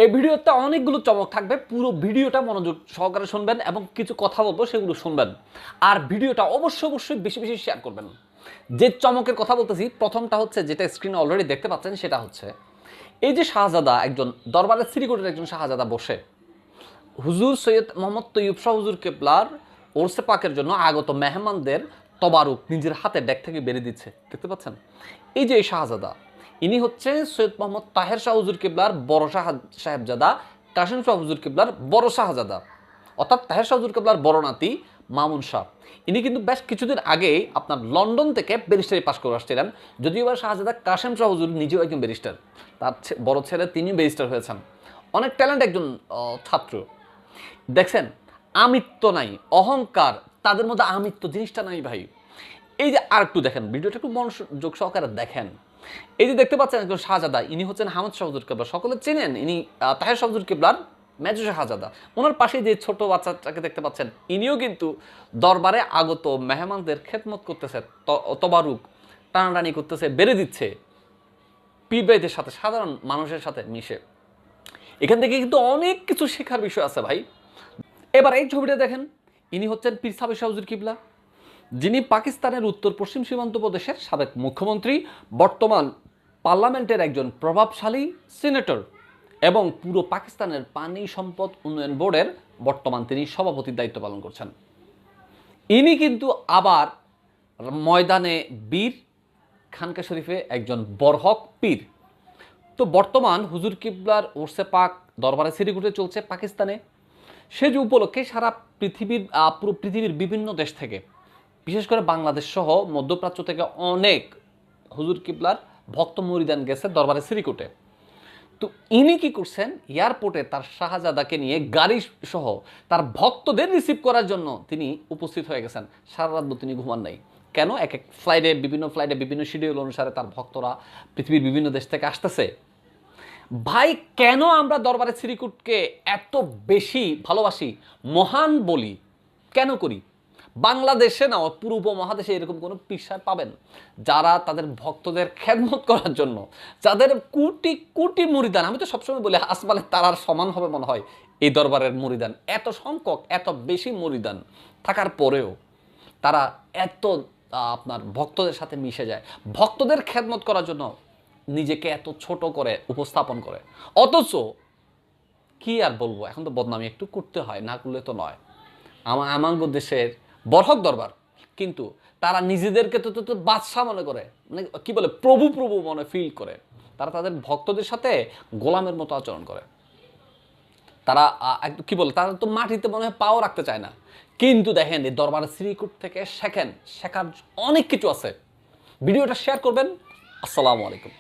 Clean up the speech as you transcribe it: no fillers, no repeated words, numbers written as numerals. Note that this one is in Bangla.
এই ভিডিওতে অনেকগুলো চমক থাকবে, পুরো ভিডিওটা মনোযোগ সহকারে শুনবেন এবং কিছু কথা বলবো সেগুলো শুনবেন। আর ভিডিওটা অবশ্যই বেশি বেশি শেয়ার করবেন। যে চমকের কথা বলতেছি প্রথমটা হচ্ছে, যেটা স্ক্রিনে অলরেডি দেখতে পাচ্ছেন, সেটা হচ্ছে এই যে শাহজাদা, একজন দরবারের শ্রীকোটের একজন শাহজাদা বসে হুজুর সৈয়দ মোহাম্মদ তৈয়ব শাহ হুজুর কেবলার ওরসে পাকের জন্য আগত মেহমানদের তবারুক নিজের হাতে ডেক থেকে বেরিয়ে দিচ্ছে, দেখতে পাচ্ছেন? এই যে এই শাহজাদা, ইনি হচ্ছে সৈয়দ মোহাম্মদ তাহের শাহ হুজুর কেবলার বড় সাহেবজাদা কাসেম শাহ হুজুর কেবলার বড় শাহজাদা, অর্থাৎ তাহের শাহ হুজুর কেবলার বড় নাতি মামুন শাহ। ইনি কিন্তু বেশ কিছুদিন আগেই আপনার লন্ডন থেকে ব্যারিস্টারি পাশ করে আসছিলেন, যদিও বা শাহজাদা কাসেম শাহ হুজুর নিজেও একজন ব্যারিস্টার, তার বড় ছেলে তিনি ব্যারিস্টার হয়েছেন। অনেক ট্যালেন্ট একজন ছাত্র। দেখছেন, আমিত্ব নাই, অহংকার, তাদের মধ্যে আমিত্ব জিনিসটা নাই ভাই। এই যে আর একটু দেখেন, ভিডিওটা একটু মনোযোগ সহকারে দেখেন। এই যে দেখতে পাচ্ছেন একজন শাহজাদা, ইনি হচ্ছেন হামদ শাহ হুজুর কেবলা, সকলে চেনেন, ইনি তাহের শাহ হুজুর কেবলার মেজো শাহজাদা। ওনার পাশে যে ছোট বাচ্চাটাকে দেখতে পাচ্ছেন, ইনিও কিন্তু দরবারে আগত মেহমানদের খেদমত করতেছে, তবারুক টানাটানি করতেছে, বেড়ে দিচ্ছে পীরবাইদের সাথে, সাধারণ মানুষের সাথে মিশে। এখান থেকে কিন্তু অনেক কিছু শেখার বিষয় আছে ভাই। এবার এই ছবিটা দেখেন, ইনি হচ্ছেন পীর সাহেব শাহ হুজুর কিবলা, যিনি পাকিস্তানের উত্তর পশ্চিম সীমান্ত প্রদেশের সাবেক মুখ্যমন্ত্রী, বর্তমান পার্লামেন্টের একজন প্রভাবশালী সিনেটর এবং পুরো পাকিস্তানের পানি সম্পদ উন্নয়ন বোর্ডের বর্তমান তিনি সভাপতির দায়িত্ব পালন করছেন। ইনি কিন্তু আবার ময়দানে বীর, খানকা শরীফে একজন বরহক পীর। তো বর্তমান হুজুর কিবলার ওরসে পাক দরবারে শ্রীকোটে চলছে পাকিস্তানে। সে যে উপলক্ষে সারা পৃথিবীর পুরো পৃথিবীর বিভিন্ন দেশ থেকে, বিশেষ করে বাংলাদেশ সহ মধ্যপ্রাচ্য থেকে অনেক হুজুর কিবলার ভক্ত মুরিদান গেছে দরবারে শ্রীকোটে। তো ইনি কি করছেন, এয়ারপোর্টে তার শাহজাদাকে নিয়ে গাড়ি সহ তার ভক্তদের রিসিভ করার জন্য তিনি উপস্থিত হয়ে গেছেন। সারা রাত তিনি ঘুমান নাই। কেন? এক এক ফ্লাইটে, বিভিন্ন শিডিউল অনুসারে তার ভক্তরা পৃথিবীর বিভিন্ন দেশ থেকে আসতেছে। ভাই, কেন আমরা দরবারে শ্রীকোটকে এত বেশি ভালোবাসি, মহান বলি, কেন করি? বাংলাদেশে না, পুরো উপমহাদেশে এরকম কোনো পীর পাবেন যারা তাদের ভক্তদের খেদমত করার জন্য, যাদের কোটি কোটি মুরিদান, আমি তো সবসময় বলি আসমানের তারার সমান হবে মনে হয় এই দরবারের মুরিদান, এত সংখ্যক, এত বেশি মুরিদান থাকার পরেও তারা এত আপনার ভক্তদের সাথে মিশে যায়, ভক্তদের খেদমত করার জন্য নিজেকে এত ছোট করে উপস্থাপন করে। অথচ কি আর বলবো, এখন তো বদনামি একটু করতে হয়, না করলে তো নয়। আমাঙ্গ দেশের বরহক দরবার, কিন্তু তারা নিজেদেরকে তো বাদশাহ মনে করে, মানে কি বলে, প্রভু মনে ফিল করে। তারা তাদের ভক্তদের সাথে গোলামের মতো আচরণ করে। তারা কি বলে, তারা তো মাটিতে মনে হয় পাও রাখতে চায় না। কিন্তু দেখেন, এই দরবারের শ্রীকোট থেকে শেখার অনেক কিছু আছে। ভিডিওটা শেয়ার করবেন। আসসালামু আলাইকুম।